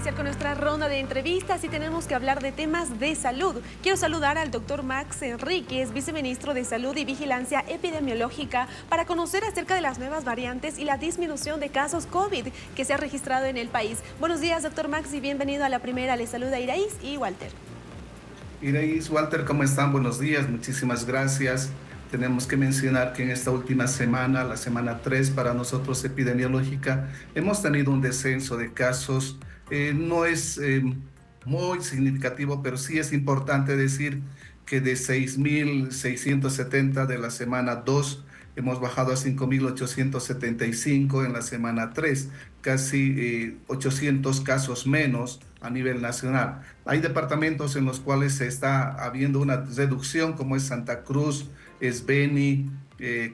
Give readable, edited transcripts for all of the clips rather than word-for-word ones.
iniciar con nuestra ronda de entrevistas y tenemos que hablar de temas de salud. Quiero saludar al doctor Max Enríquez, viceministro de Salud y Vigilancia Epidemiológica, para conocer acerca de las nuevas variantes y la disminución de casos COVID que se ha registrado en el país. Buenos días, doctor Max, y bienvenido a la primera. Les saluda Iraís y Walter. Iraís, Walter, ¿cómo están? Buenos días, muchísimas gracias. Tenemos que mencionar que en esta última semana, la semana 3 para nosotros epidemiológica, hemos tenido un descenso de casos. No es muy significativo, pero sí es importante decir que de 6.670 de la semana 2 hemos bajado a 5.875 en la semana 3, casi 800 casos menos a nivel nacional. Hay departamentos en los cuales se está habiendo una reducción, como es Santa Cruz, es Beni,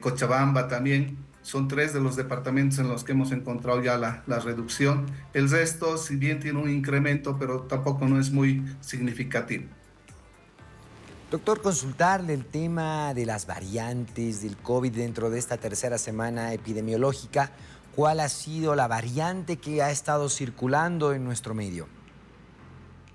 Cochabamba también. Son 3 de los departamentos en los que hemos encontrado ya la reducción. El resto, si bien tiene un incremento, pero tampoco no es muy significativo. Doctor, consultarle el tema de las variantes del COVID dentro de esta tercera semana epidemiológica. ¿Cuál ha sido la variante que ha estado circulando en nuestro medio?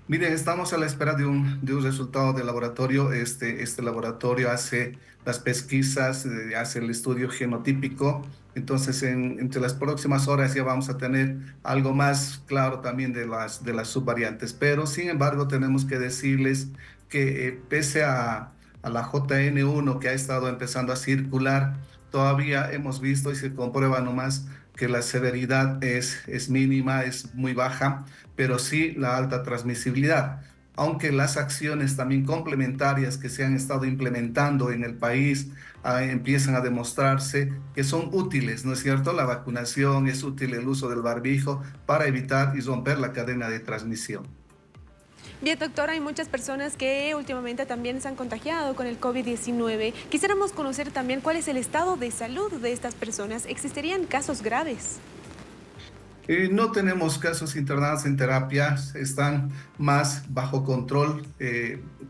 Miren, estamos a la espera de un resultado de laboratorio. Este laboratorio hace las pesquisas, hace el estudio genotípico. Entonces, entre las próximas horas ya vamos a tener algo más claro también de las subvariantes. Pero, sin embargo, tenemos que decirles que pese a la JN1 que ha estado empezando a circular, todavía hemos visto y se comprueba nomás que la severidad es mínima, es muy baja, pero sí la alta transmisibilidad. Aunque las acciones también complementarias que se han estado implementando en el país empiezan a demostrarse que son útiles, ¿no es cierto? La vacunación es útil, el uso del barbijo para evitar y romper la cadena de transmisión. Bien, doctor, hay muchas personas que últimamente también se han contagiado con el COVID-19. Quisiéramos conocer también cuál es el estado de salud de estas personas. ¿Existirían casos graves? No tenemos casos internados en terapia, están más bajo control.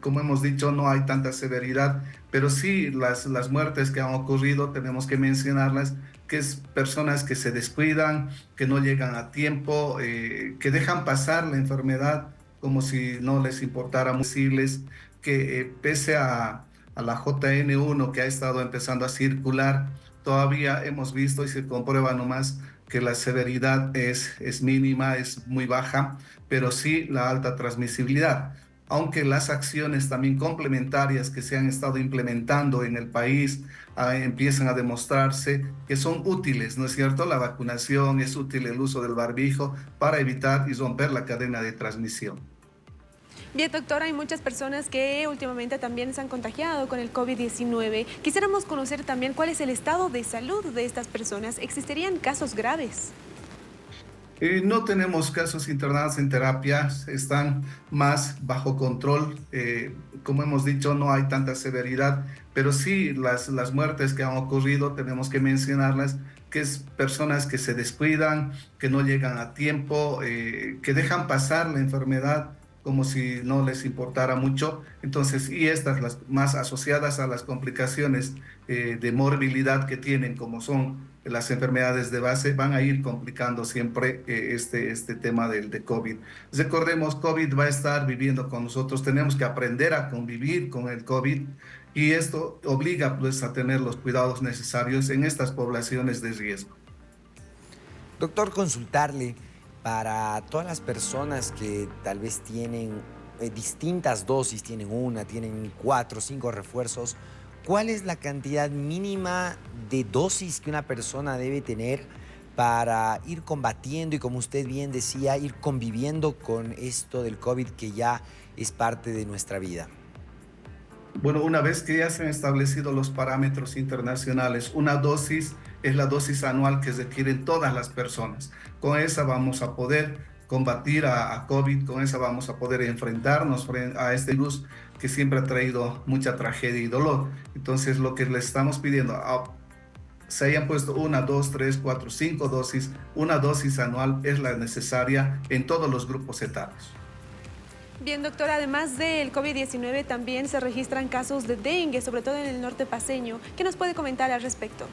Como hemos dicho, no hay tanta severidad, pero sí las muertes que han ocurrido tenemos que mencionarlas, que es personas que se descuidan, que no llegan a tiempo, que dejan pasar la enfermedad como si no les importara. Decirles que pese a la JN1 que ha estado empezando a circular, todavía hemos visto y se comprueba nomás que la severidad es mínima, es muy baja, pero sí la alta transmisibilidad. Aunque las acciones también complementarias que se han estado implementando en el país empiezan a demostrarse que son útiles, ¿no es cierto? La vacunación es útil, el uso del barbijo para evitar y romper la cadena de transmisión. Bien, doctor, hay muchas personas que últimamente también se han contagiado con el COVID-19. Quisiéramos conocer también cuál es el estado de salud de estas personas. ¿Existirían casos graves? No tenemos casos internados en terapia, están más bajo control. Como hemos dicho, no hay tanta severidad, pero sí las muertes que han ocurrido tenemos que mencionarlas, que es personas que se descuidan, que no llegan a tiempo, que dejan pasar la enfermedad como si no les importara mucho. Entonces, y estas las más asociadas a las complicaciones de morbilidad que tienen, como son las enfermedades de base, van a ir complicando siempre este tema de COVID. Recordemos, COVID va a estar viviendo con nosotros, tenemos que aprender a convivir con el COVID y esto obliga pues a tener los cuidados necesarios en estas poblaciones de riesgo. Doctor, consultarle para todas las personas que tal vez tienen distintas dosis, tienen 1, tienen 4, 5 refuerzos, ¿cuál es la cantidad mínima de dosis que una persona debe tener para ir combatiendo y, como usted bien decía, ir conviviendo con esto del COVID que ya es parte de nuestra vida? Bueno, una vez que ya se han establecido los parámetros internacionales, una dosis es la dosis anual que requieren todas las personas. Con esa vamos a poder combatir a COVID, con esa vamos a poder enfrentarnos a este virus que siempre ha traído mucha tragedia y dolor. Entonces, lo que le estamos pidiendo, se hayan puesto 1, 2, 3, 4, 5 dosis, una dosis anual es la necesaria en todos los grupos etarios. Bien, doctor, además del COVID-19 también se registran casos de dengue, sobre todo en el norte paceño. ¿Qué nos puede comentar al respecto?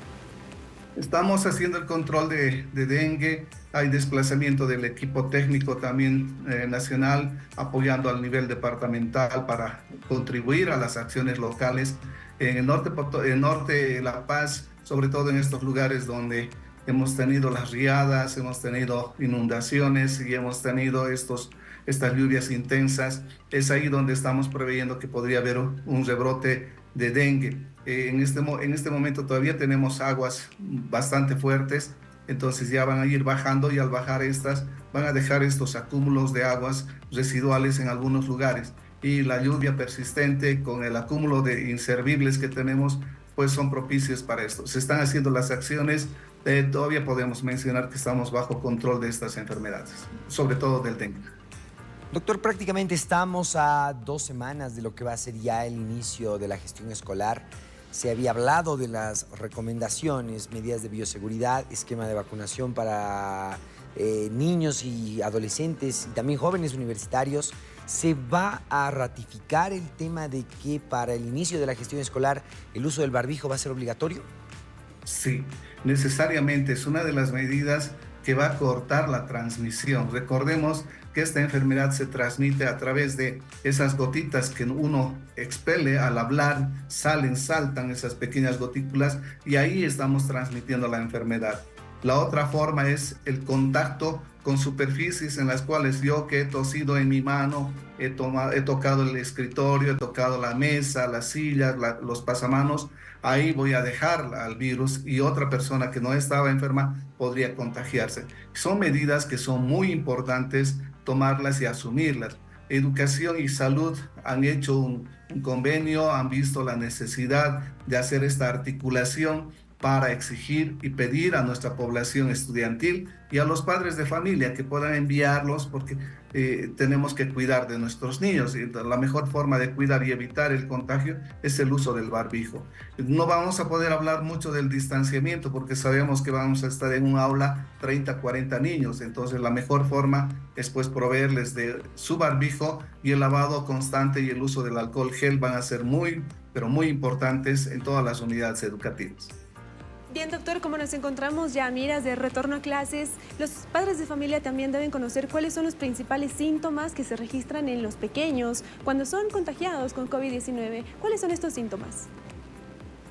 Estamos haciendo el control de dengue, hay desplazamiento del equipo técnico también nacional, apoyando al nivel departamental para contribuir a las acciones locales. En el norte de La Paz, sobre todo en estos lugares donde hemos tenido las riadas, hemos tenido inundaciones y hemos tenido estas lluvias intensas, es ahí donde estamos preveyendo que podría haber un rebrote de dengue. En este momento todavía tenemos aguas bastante fuertes, entonces ya van a ir bajando y al bajar estas van a dejar estos acúmulos de aguas residuales en algunos lugares. Y la lluvia persistente con el acúmulo de inservibles que tenemos, pues son propicios para esto. Se están haciendo las acciones, todavía podemos mencionar que estamos bajo control de estas enfermedades, sobre todo del dengue. Doctor, prácticamente estamos a 2 semanas de lo que va a ser ya el inicio de la gestión escolar. Se había hablado de las recomendaciones, medidas de bioseguridad, esquema de vacunación para niños y adolescentes y también jóvenes universitarios. ¿Se va a ratificar el tema de que para el inicio de la gestión escolar el uso del barbijo va a ser obligatorio? Sí, necesariamente es una de las medidas que va a cortar la transmisión. Recordemos que esta enfermedad se transmite a través de esas gotitas que uno expele al hablar, saltan esas pequeñas gotículas y ahí estamos transmitiendo la enfermedad. La otra forma es el contacto con superficies en las cuales yo que he tosido en mi mano, he tocado el escritorio, he tocado la mesa, las sillas, los pasamanos, ahí voy a dejar al virus y otra persona que no estaba enferma podría contagiarse. Son medidas que son muy importantes tomarlas y asumirlas. Educación y salud han hecho un convenio, han visto la necesidad de hacer esta articulación para exigir y pedir a nuestra población estudiantil y a los padres de familia que puedan enviarlos porque tenemos que cuidar de nuestros niños y la mejor forma de cuidar y evitar el contagio es el uso del barbijo. No vamos a poder hablar mucho del distanciamiento porque sabemos que vamos a estar en un aula 30, 40 niños, entonces la mejor forma es pues proveerles de su barbijo y el lavado constante y el uso del alcohol gel van a ser muy, pero muy importantes en todas las unidades educativas. Bien, doctor, como nos encontramos ya a miras de retorno a clases, los padres de familia también deben conocer cuáles son los principales síntomas que se registran en los pequeños cuando son contagiados con COVID-19. ¿Cuáles son estos síntomas?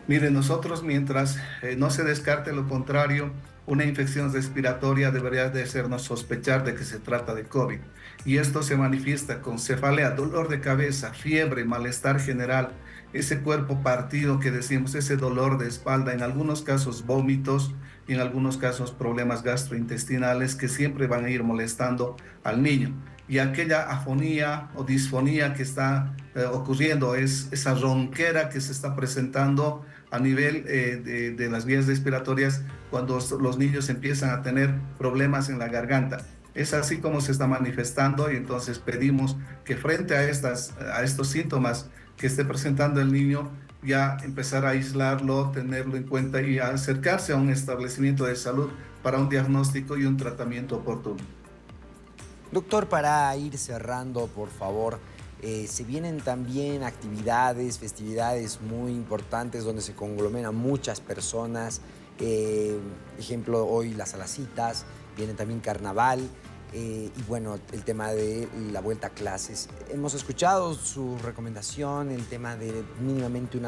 Mire, nosotros mientras no se descarte lo contrario, una infección respiratoria debería de hacernos sospechar de que se trata de COVID. Y esto se manifiesta con cefalea, dolor de cabeza, fiebre, malestar general, ese cuerpo partido que decimos, ese dolor de espalda, en algunos casos vómitos y en algunos casos problemas gastrointestinales que siempre van a ir molestando al niño. Y aquella afonía o disfonía que está ocurriendo es esa ronquera que se está presentando a nivel de las vías respiratorias cuando los niños empiezan a tener problemas en la garganta. Es así como se está manifestando y entonces pedimos que frente a estos síntomas que esté presentando el niño, ya empezar a aislarlo, tenerlo en cuenta y a acercarse a un establecimiento de salud para un diagnóstico y un tratamiento oportuno. Doctor, para ir cerrando, por favor, se vienen también actividades, festividades muy importantes donde se conglomeran muchas personas. Ejemplo, hoy las Alacitas, viene también Carnaval. Y bueno, el tema de la vuelta a clases. Hemos escuchado su recomendación, el tema de mínimamente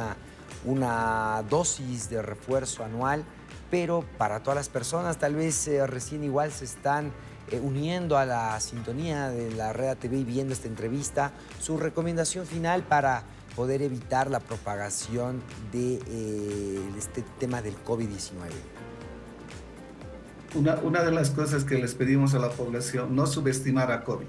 una dosis de refuerzo anual, pero para todas las personas tal vez recién igual se están uniendo a la sintonía de la Red ATV y viendo esta entrevista, su recomendación final para poder evitar la propagación de este tema del COVID-19. Una de las cosas que les pedimos a la población, no subestimar a COVID.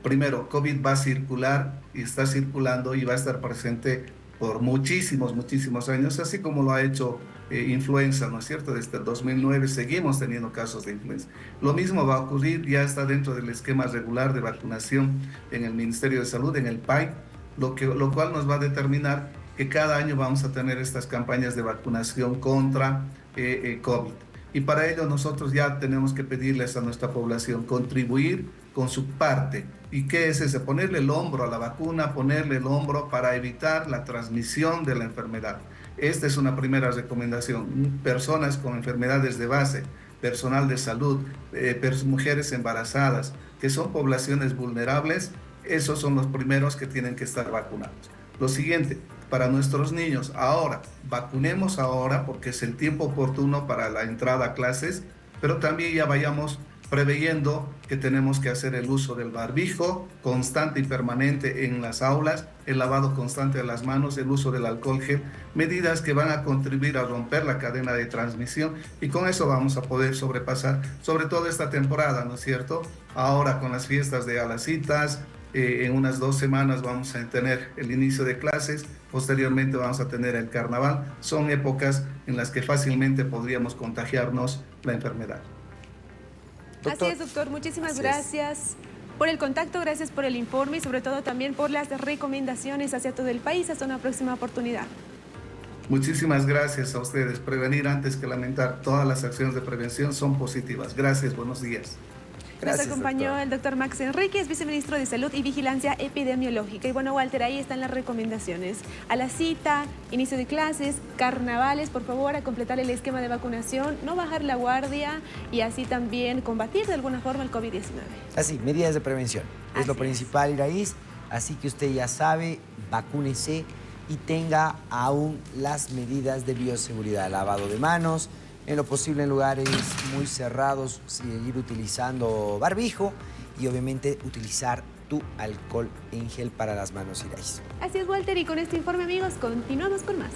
Primero, COVID va a circular y está circulando y va a estar presente por muchísimos años, así como lo ha hecho influenza, ¿no es cierto? Desde el 2009 seguimos teniendo casos de influenza. Lo mismo va a ocurrir, ya está dentro del esquema regular de vacunación en el Ministerio de Salud, en el PAI, lo cual nos va a determinar que cada año vamos a tener estas campañas de vacunación contra COVID. Y para ello nosotros ya tenemos que pedirles a nuestra población contribuir con su parte. ¿Y qué es ese? Ponerle el hombro a la vacuna, ponerle el hombro para evitar la transmisión de la enfermedad. Esta es una primera recomendación. Personas con enfermedades de base, personal de salud, mujeres embarazadas, que son poblaciones vulnerables, esos son los primeros que tienen que estar vacunados. Lo siguiente, para nuestros niños, ahora, vacunemos ahora porque es el tiempo oportuno para la entrada a clases, pero también ya vayamos preveyendo que tenemos que hacer el uso del barbijo constante y permanente en las aulas, el lavado constante de las manos, el uso del alcohol gel, medidas que van a contribuir a romper la cadena de transmisión y con eso vamos a poder sobrepasar, sobre todo esta temporada, ¿no es cierto? Ahora con las fiestas de Alacitas, en unas 2 semanas vamos a tener el inicio de clases, posteriormente vamos a tener el carnaval, son épocas en las que fácilmente podríamos contagiarnos la enfermedad. Así es, doctor. Muchísimas gracias por el contacto, gracias por el informe y sobre todo también por las recomendaciones hacia todo el país. Hasta una próxima oportunidad. Muchísimas gracias a ustedes. Prevenir antes que lamentar. Todas las acciones de prevención son positivas. Gracias, buenos días. Nos acompañó el doctor Max Enríquez, viceministro de Salud y Vigilancia Epidemiológica. Y bueno, Walter, ahí están las recomendaciones. A la cita, inicio de clases, carnavales, por favor, a completar el esquema de vacunación, no bajar la guardia y así también combatir de alguna forma el COVID-19. Así, medidas de prevención. Es lo principal, Iraís. Así que usted ya sabe, vacúnese y tenga aún las medidas de bioseguridad, lavado de manos, en lo posible en lugares muy cerrados, seguir utilizando barbijo y obviamente utilizar tu alcohol en gel para las manos, Iraís. Así es, Walter, y con este informe, amigos, continuamos con más.